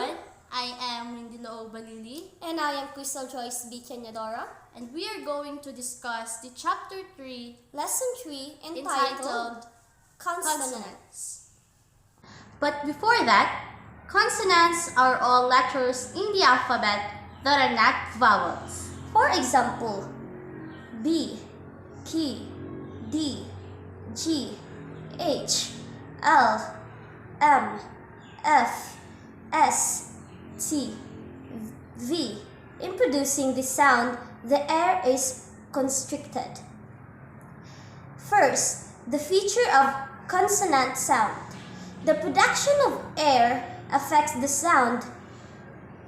everyone. I am Mindiloo Balili. And I am Crystal Joyce B. Kenyadora. And we are going to discuss the Chapter 3, Lesson 3, entitled Consonants. But before that, consonants are all letters in the alphabet that are not vowels. For example, B, P, D, G, H, L, M, F, S, T, V. In producing this sound, the air is constricted. First, the feature of consonant sound. The production of air affects the sound.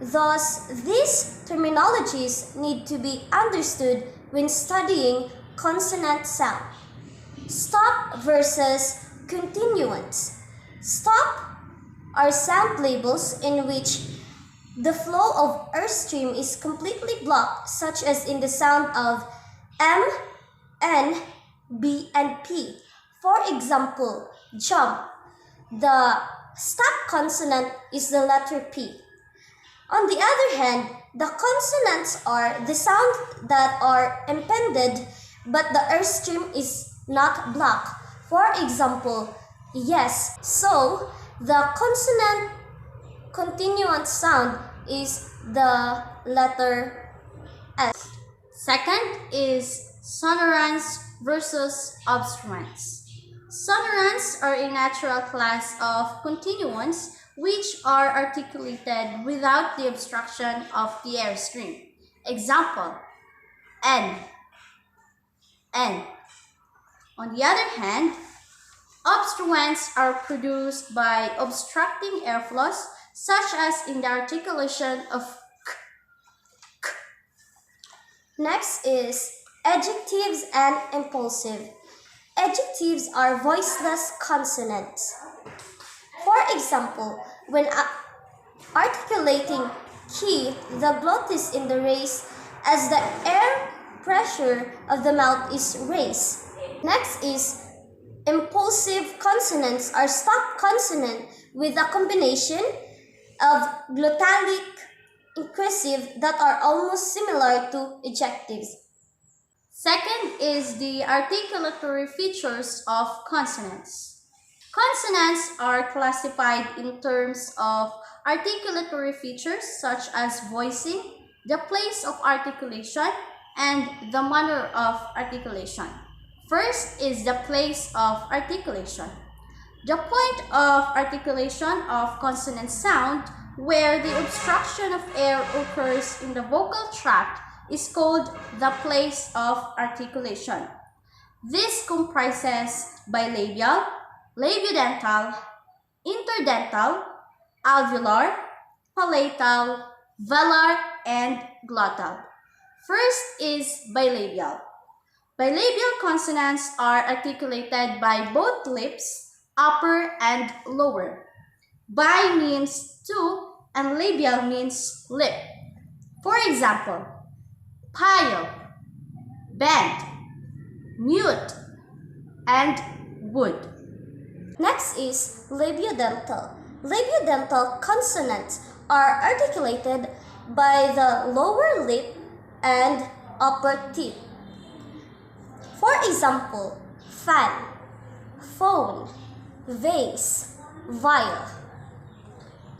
Thus, these terminologies need to be understood when studying consonant sound. Stop versus continuance. Stop are sound labels in which the flow of airstream is completely blocked, such as in the sound of M, N, B, and P. For example, jump. The stop consonant is the letter P. On the other hand, the consonants are the sounds that are impeded, but the airstream is not blocked. For example, yes. So, the consonant continuance sound is the letter S. Second is sonorants versus obstruents. Sonorants are a natural class of continuance which are articulated without the obstruction of the airstream. Example, N, N. On the other hand, obstruents are produced by obstructing airflows, such as in the articulation of k, k. Next is adjectives and impulsive. Adjectives are voiceless consonants. For example, when articulating key, the glottis in the raised as the air pressure of the mouth is raised. Next is impulsive consonants are stop consonant with a combination of glottalic incisive that are almost similar to ejectives. Second is the articulatory features of consonants. Consonants are classified in terms of articulatory features such as voicing, the place of articulation, and the manner of articulation. First is the place of articulation. The point of articulation of consonant sound, where the obstruction of air occurs in the vocal tract, is called the place of articulation. This comprises bilabial, labiodental, interdental, alveolar, palatal, velar, and glottal. First is bilabial. Bilabial consonants are articulated by both lips, upper and lower. Bi means two and labial means lip. For example, pile, bend, mute, and wood. Next is labiodental. Labiodental consonants are articulated by the lower lip and upper teeth. For example, fan, phone, vase, vial.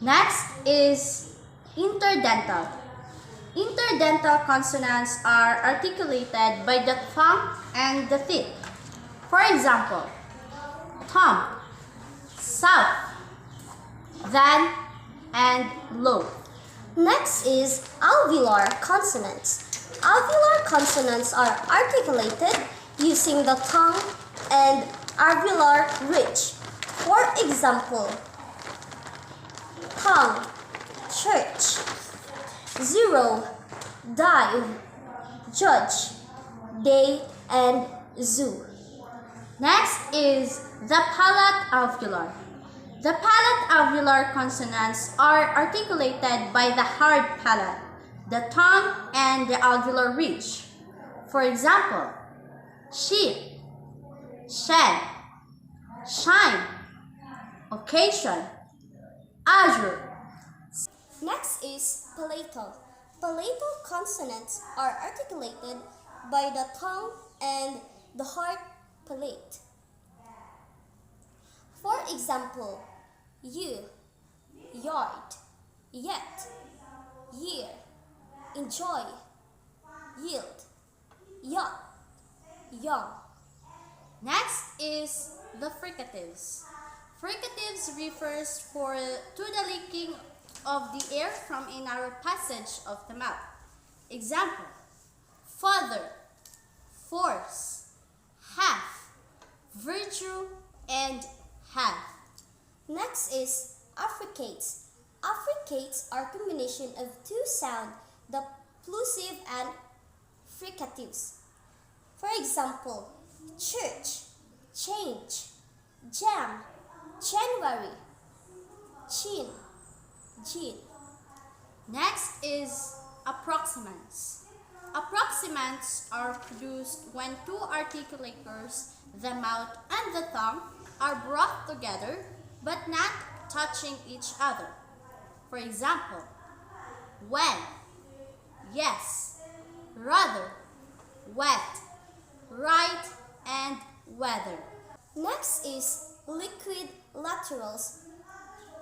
Next is interdental. Interdental consonants are articulated by the tongue and the teeth. For example, thumb, south, than, and low. Next is alveolar consonants. Alveolar consonants are articulated using the tongue and alveolar ridge. For example, tongue, church, zero, dive, judge, day, and zoo. Next is the palate alveolar. The palate alveolar consonants are articulated by the hard palate, the tongue, and the alveolar ridge. For example, sheep, shed, shine, occasion, azure. Next is palatal. Palatal consonants are articulated by the tongue and the hard palate. For example, you, yard, yet, year, enjoy, yield, yacht, young. Next is the fricatives. Fricatives refers to the leaking of the air from a narrow passage of the mouth. Example, father, force, half, virtue, and half. Next is affricates. Affricates are a combination of two sounds, the plosive and fricatives. For example, church, change, jam, January, chin, gin. Next is approximants. Approximants are produced when two articulators, the mouth and the tongue, are brought together but not touching each other. For example, when, yes, rather, wet, right, and weather. Next is liquid laterals.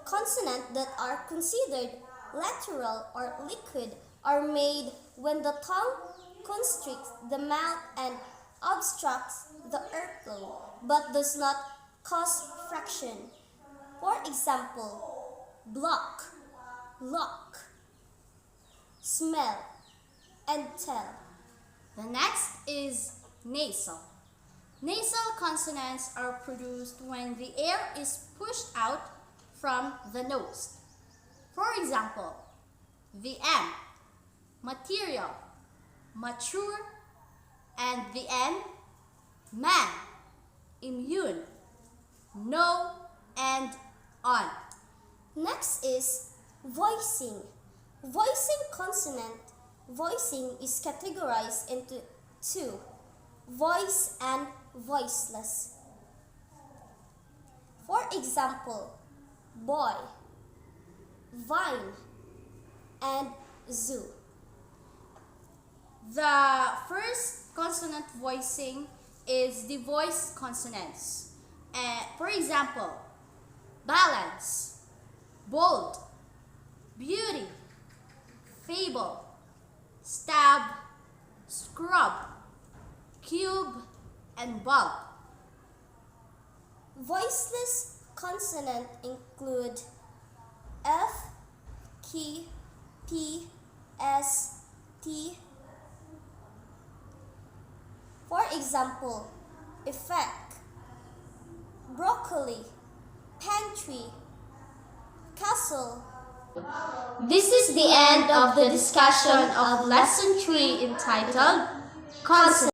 Consonants that are considered lateral or liquid are made when the tongue constricts the mouth and obstructs the airflow but does not cause friction. For example, block, lock, smell, and tell. The next is nasal. Nasal consonants are produced when the air is pushed out from the nose. For example, the M, material, mature, and the N, man, immune, no, and on. Next is voicing. Voicing is categorized into two, voice and voiceless. For example, boy, vine, and zoo. The first consonant voicing is the voiced consonants. For example, balance, bold, beauty, fable, stab, scrub, cube, and bulb. Voiceless consonants include F, K, P, S, T. For example, effect, broccoli, pantry, castle. This is the end of the discussion of Lesson 3 entitled Consonants.